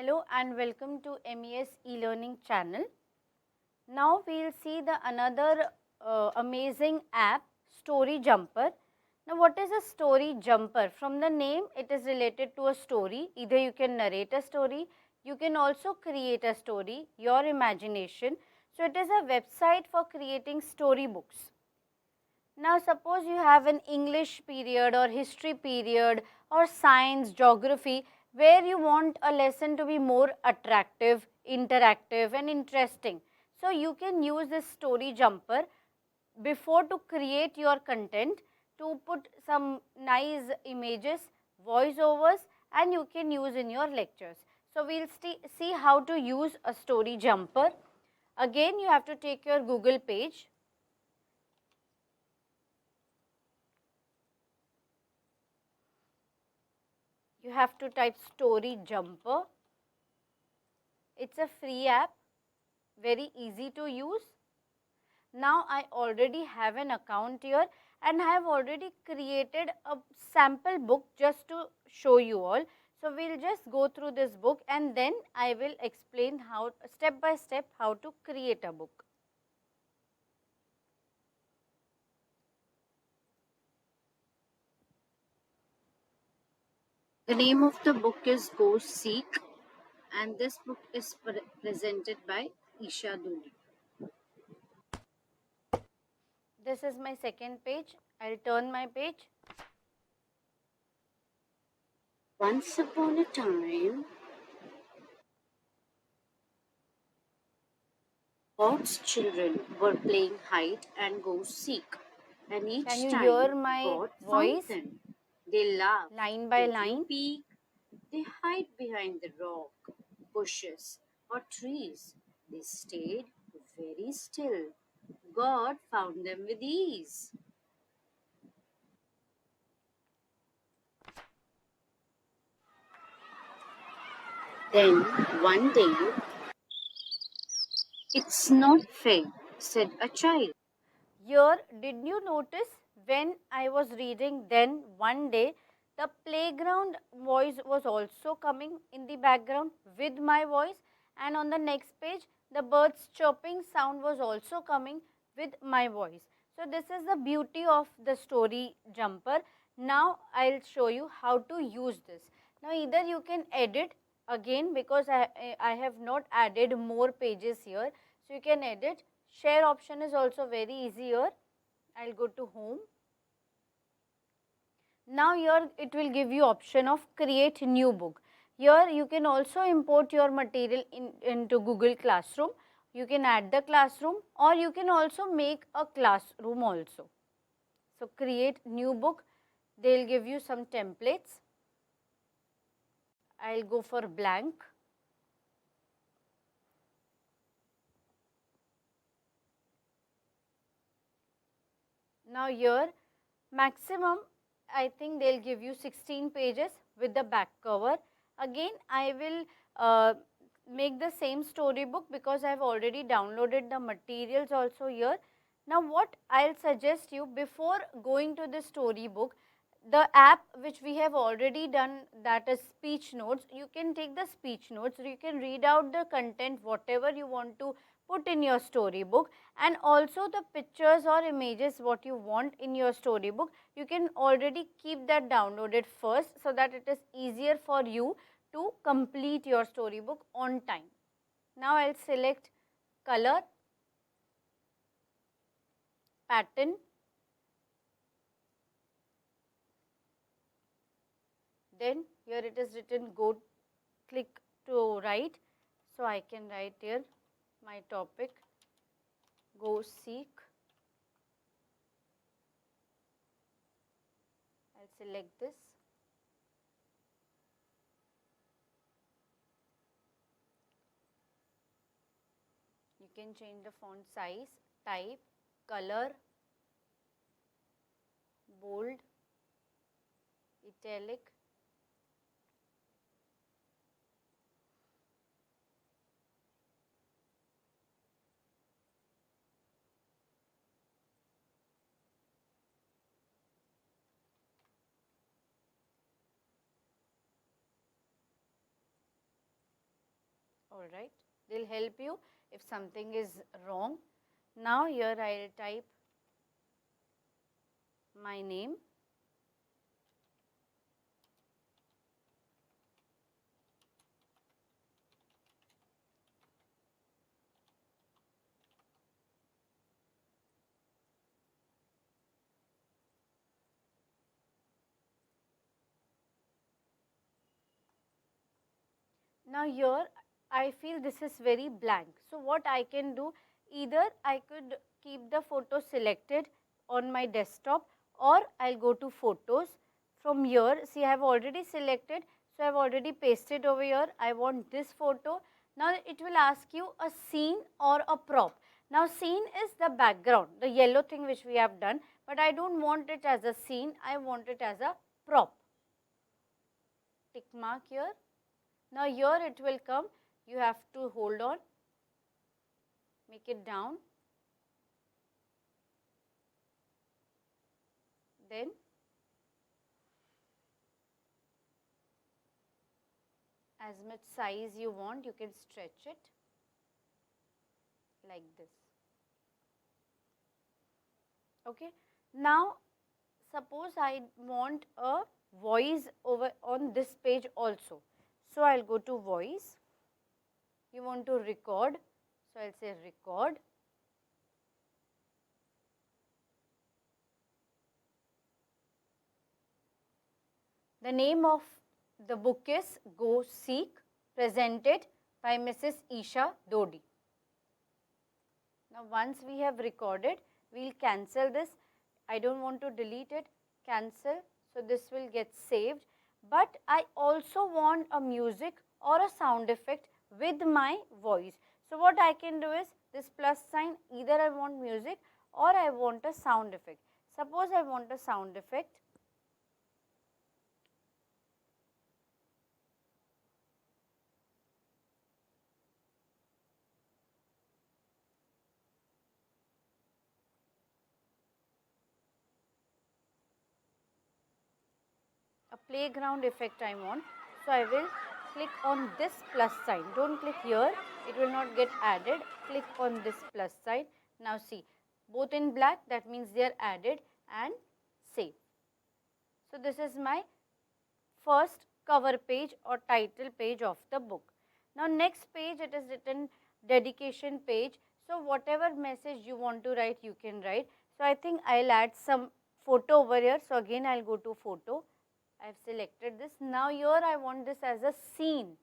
Hello and welcome to MES e-learning channel. Now we will see the another amazing app, Storyjumper. Now what is a Storyjumper? From the name it is related to a story. Either you can narrate a story, you can also create a story, your imagination. So it is a website for creating storybooks. Now suppose you have an English period or history period or science, geography where you want a lesson to be more attractive, interactive and interesting. So you can use this Storyjumper before to create your content, to put some nice images, voiceovers and you can use in your lectures. So we will see how to use a Storyjumper. Again you have to take your Google page. You have to type Storyjumper. It's a free app, very easy to use. Now I already have an account here and I have already created a sample book just to show you all. So we will just go through this book and then I will explain how step by step how to create a book. The name of the book is Go Seek, and this book is presented by Isha Dhody. This is my second page. I will turn my page. Once upon a time, God's children were playing hide and go seek, and each Can you time hear my God voice? found them. They laughed, Line by "Did line. you peek?" They hide behind the rock, bushes, or trees. They stayed very still. God found them with ease. Then one day, "It's not fair," said a child. Here, did you notice when I was reading, then one day the playground voice was also coming in the background with my voice, and on the next page the birds chirping sound was also coming with my voice. So this is the beauty of the Storyjumper. Now I'll show you how to use this. Now either you can edit again, because I have not added more pages here, so you can edit. Share option is also very easy here. I will go to home. Now here it will give you option of create new book. Here you can also import your material into Google Classroom. You can add the classroom or you can also make a classroom also. So create new book. They will give you some templates. I will go for blank. Now here maximum I think they will give you 16 pages with the back cover. Again I will make the same storybook because I have already downloaded the materials also here. Now what I will suggest you, before going to the storybook, the app which we have already done, that is speech notes, you can take the speech notes, you can read out the content whatever you want to put in your storybook, and also the pictures or images what you want in your storybook, you can already keep that downloaded first so that it is easier for you to complete your storybook on time. Now I will select color, pattern, then here it is written go, click to write, so I can write here my topic, go seek. I will select this. You can change the font size, type, color, bold, italic. Alright, they will help you if something is wrong. Now here I will type my name. Now here I feel this is very blank. So what I can do, either I could keep the photo selected on my desktop, or I will go to photos. From here, see I have already selected, so I have already pasted over here. I want this photo. Now it will ask you a scene or a prop. Now scene is the background, the yellow thing which we have done, but I do not want it as a scene, I want it as a prop. Tick mark here. Now here it will come, you have to hold on, make it down, then as much size you want, you can stretch it like this. Okay. Now suppose I want a voice over on this page also. So I will go to voice. You want to record, so I will say record. The name of the book is Go Seek, presented by Mrs. Isha, Dhody. Now once we have recorded, we will cancel this. I do not want to delete it, cancel. So this will get saved. But I also want a music or a sound effect with my voice. So what I can do is this plus sign, either I want music or I want a sound effect. Suppose I want a sound effect. A playground effect I want. So I will click on this plus sign. Don't click here, it will not get added. Click on this plus sign. Now see, both in black, that means they are added, and save. So this is my first cover page or title page of the book. Now next page, it is written dedication page. So whatever message you want to write, you can write. So I think I will add some photo over here. So again I will go to photo. I have selected this. Now here I want this as a scene.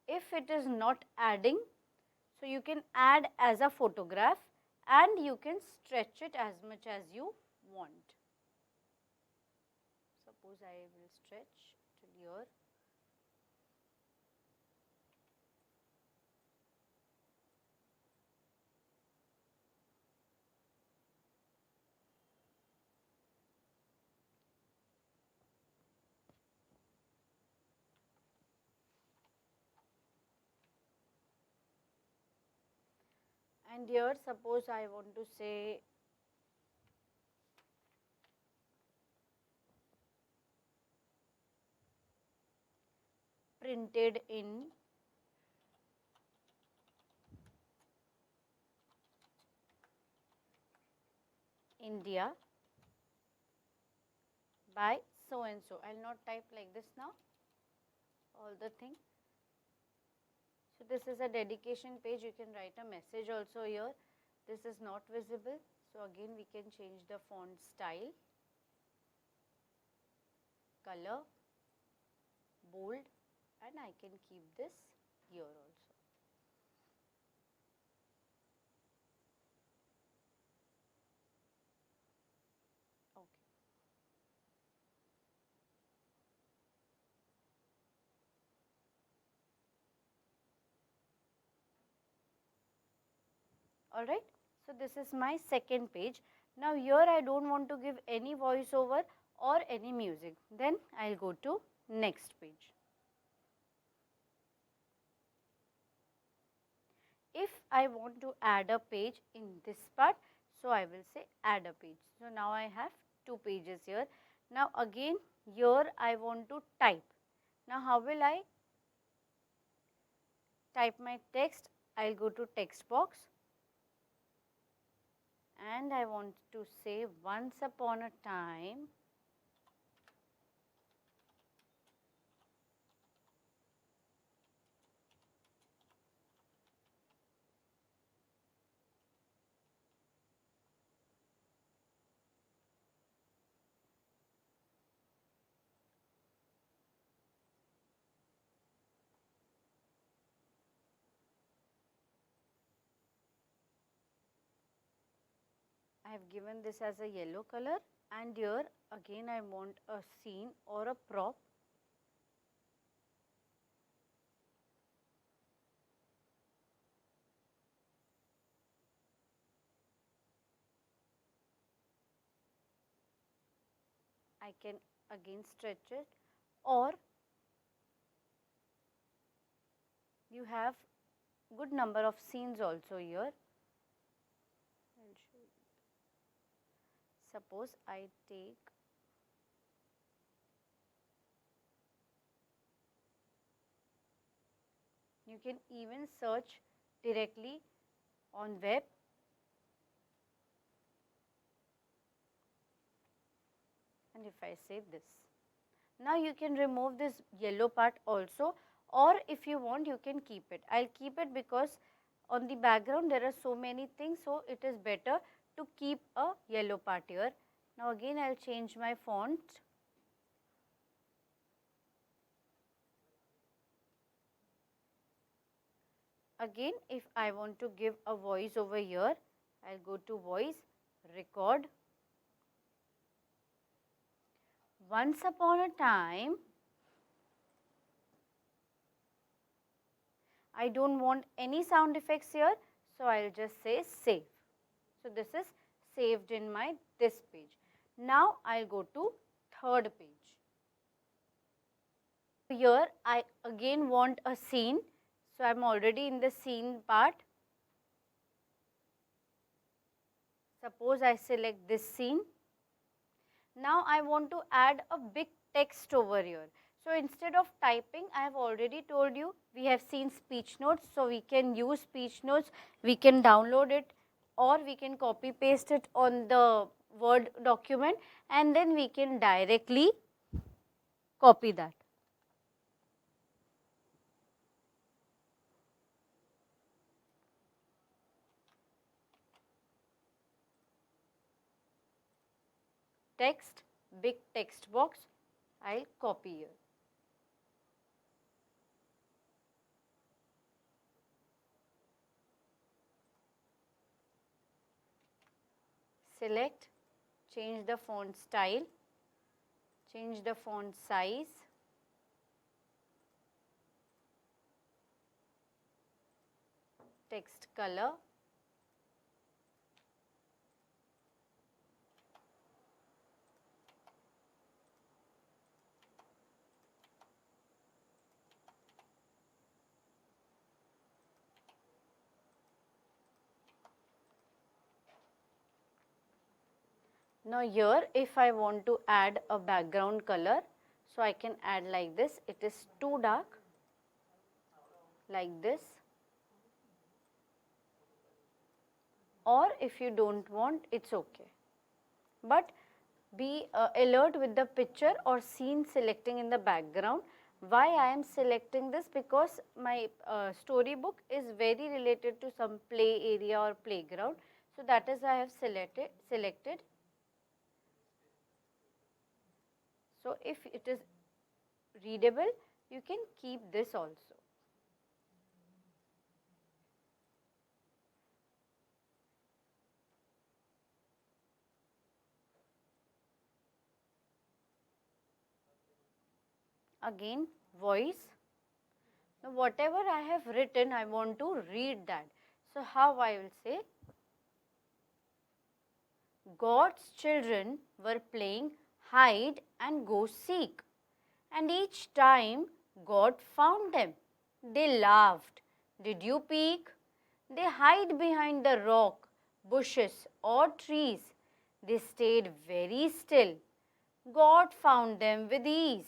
If it is not adding, so you can add as a photograph and you can stretch it as much as you want. Suppose I will stretch till here. And here suppose I want to say printed in India by so and so. I will not type like this now, all the thing. So this is a dedication page, you can write a message also here. This is not visible, so again we can change the font style, color, bold, and I can keep this here also. Okay. Alright. So, this is my second page. Now, here I don't want to give any voiceover or any music. Then I will go to next page. If I want to add a page in this part, so I will say add a page. So, now I have 2 pages here. Now, again here I want to type. Now, how will I type my text? I will go to text box and I want to say once upon a time. I have given this as a yellow color, and here again I want a scene or a prop. I can again stretch it, or you have good number of scenes also here. I'll show you. Suppose I take you can even search directly on web. And if I save this, now you can remove this yellow part also, or if you want you can keep it. I'll keep it because on the background there are so many things, so it is better to keep a yellow part here. Now again I'll change my font. Again, if I want to give a voice over here, I'll go to voice, record. Once upon a time, I don't want any sound effects here, so I'll just say save. So this is saved in my this page. Now I'll go to third page. Here I again want a scene, so I'm already in the scene part. Suppose I select this scene. Now I want to add a big text over here. So instead of typing, I have already told you we have seen speech notes, so we can use speech notes, we can download it or we can copy paste it on the Word document and then we can directly copy that. Text, big text box, I will copy here. Select, change the font style, change the font size, text color, now here if I want to add a background color, so I can add like this, it is too dark, like this, or if you don't want, it's okay. But be alert with the picture or scene selecting in the background. Why I am selecting this? Because my storybook is very related to some play area or playground. So that is why I have selected. So if it is readable, you can keep this also. Again voice. Now whatever I have written, I want to read that. So how I will say, God's children were playing hide and go seek, and each time God found them. They laughed. Did you peek? They hide behind the rock, bushes, or trees. They stayed very still. God found them with ease.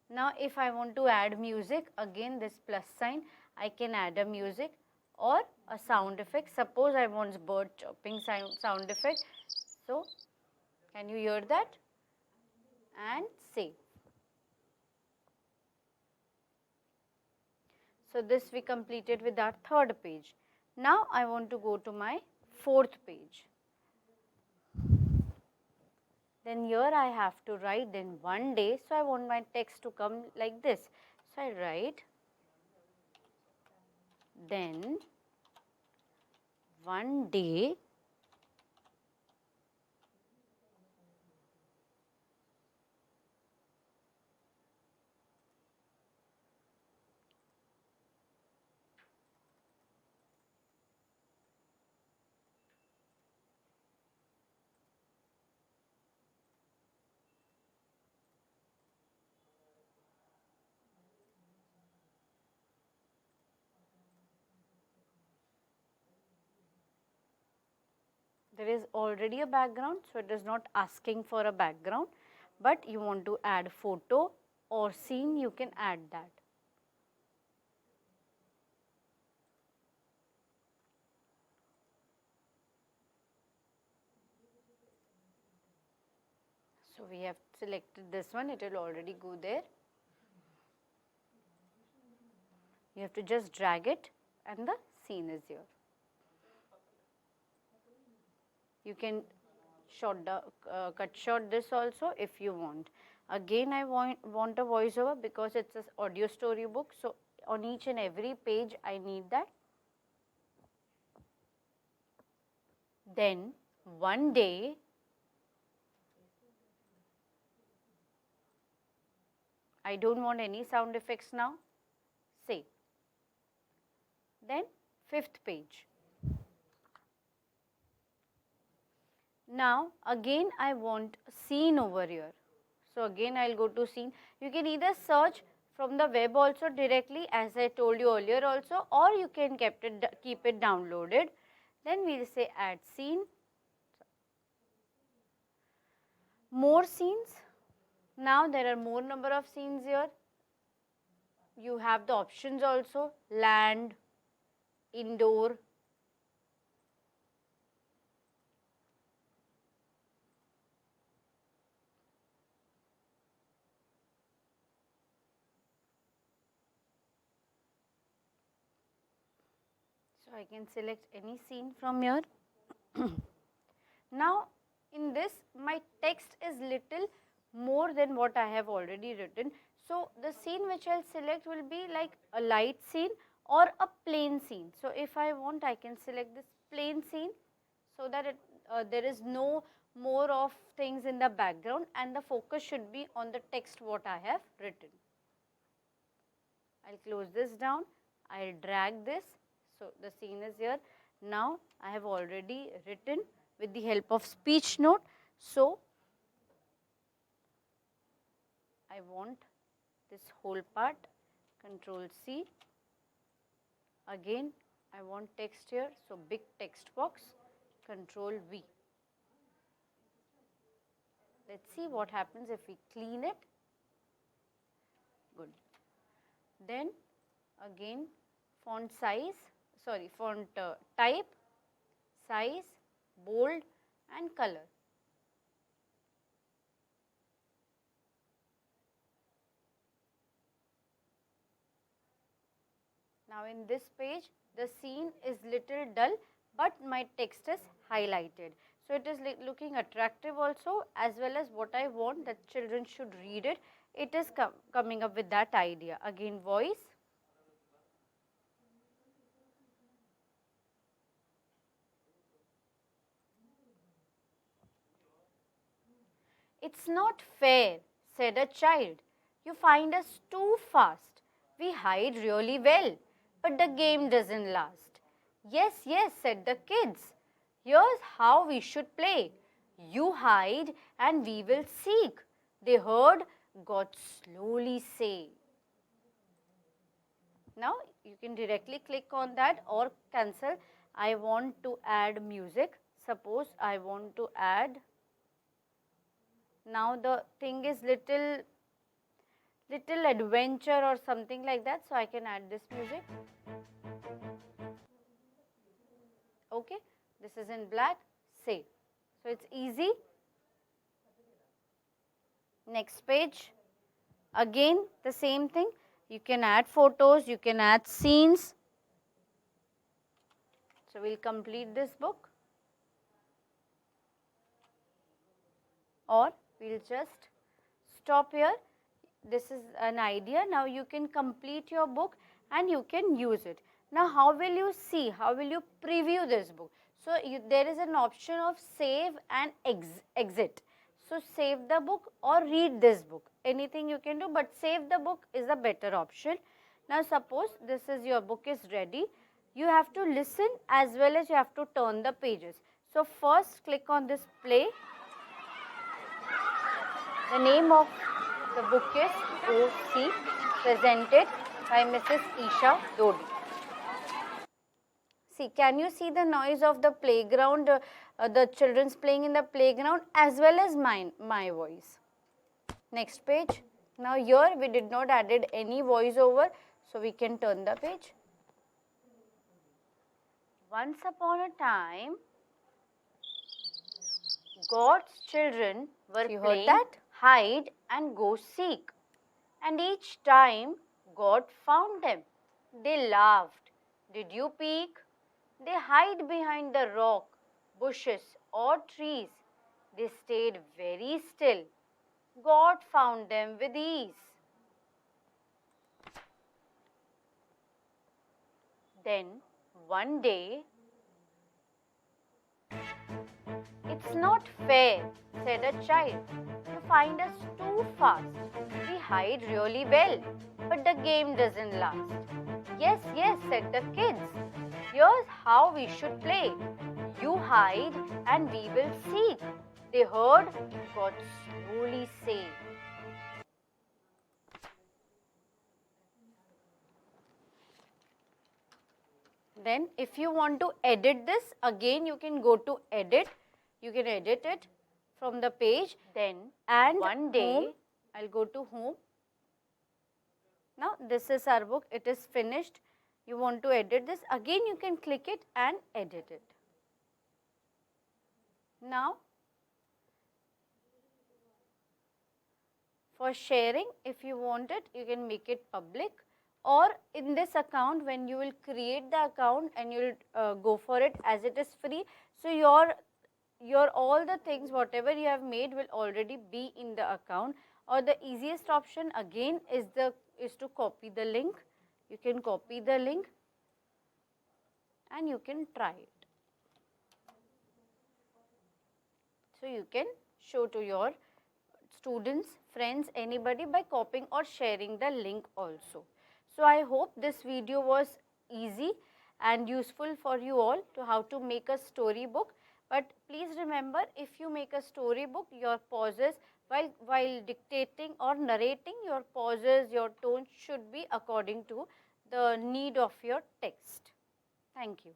Now if I want to add music, again this plus sign, I can add a music or a sound effect. Suppose I want bird chirping sound effect. So can you hear that? And say. So this we completed with our third page. Now I want to go to my fourth page. Then here I have to write then one day. So I want my text to come like this. So I write then one day there is already a background, so it is not asking for a background, but you want to add photo or scene, you can add that. So we have selected this one, it will already go there. You have to just drag it and the scene is here. You can cut short this also if you want. Again I want a voiceover because it's an audio storybook. So on each and every page I need that. Then one day I don't want any sound effects now. Say. Then fifth page. Now again I want scene over here. So again I will go to scene. You can either search from the web also directly as I told you earlier also, or you can keep it downloaded. Then we will say add scene. More scenes. Now there are more number of scenes here. You have the options also, land, indoor. So I can select any scene from here. Now in this my text is little more than what I have already written. So the scene which I will select will be like a light scene or a plain scene. So if I want, I can select this plain scene so that there is no more of things in the background and the focus should be on the text what I have written. I will close this down, I will drag this. So the scene is here. Now I have already written with the help of speech note. So I want this whole part, Control C. Again I want text here, so big text box, Control V. Let's see what happens if we clean it. Good. Then again font size, font type, size, bold and color. Now in this page the scene is little dull but my text is highlighted. So it is looking attractive also, as well as what I want that children should read it. It is coming up with that idea. Again voice. It's not fair, said a child. You find us too fast. We hide really well, but the game doesn't last. Yes, yes, said the kids. Here's how we should play. You hide and we will seek. They heard God slowly say. Now you can directly click on that or cancel. I want to add music. Suppose I want to add. Now the thing is little adventure or something like that, so I can add this music. Okay, this is in black, save. So it's easy. Next page, again the same thing. You can add photos, you can add scenes. So we'll complete this book, or we'll just stop here. This is an idea. Now you can complete your book and you can use it. Now how will you see, how will you preview this book? So there is an option of save and exit. So save the book or read this book, anything you can do, but save the book is a better option. Now suppose this is your book is ready, you have to listen as well as you have to turn the pages. So first click on this play. The name of the book is O.C. presented by Mrs. Isha, Dhody. See, can you see the noise of the playground, the children's playing in the playground as well as my voice. Next page. Now here we did not added any voiceover, so we can turn the page. Once upon a time, God's children were playing hide and go seek, and each time God found them. They laughed. Did you peek? They hide behind the rock, bushes or trees. They stayed very still. God found them with ease. Then one day, "It's not fair," said a child. "You find us too fast. We hide really well, but the game doesn't last." "Yes, yes," said the kids. "Here's how we should play. You hide and we will seek." They heard God slowly say. Then if you want to edit this, again you can go to edit. You can edit it from the page. Then and one day, home. I'll go to home. Now this is our book. It is finished. You want to edit this, again you can click it and edit it. Now for sharing, if you want it, you can make it public, or in this account when you will create the account and you will go for it, as it is free. So your all the things whatever you have made will already be in the account. Or the easiest option again is to copy the link. You can copy the link and you can try it. So you can show to your students, friends, anybody by copying or sharing the link also. So I hope this video was easy and useful for you all to how to make a storybook. But please remember, if you make a storybook, your pauses while dictating or narrating, your pauses, your tone should be according to the need of your text. Thank you.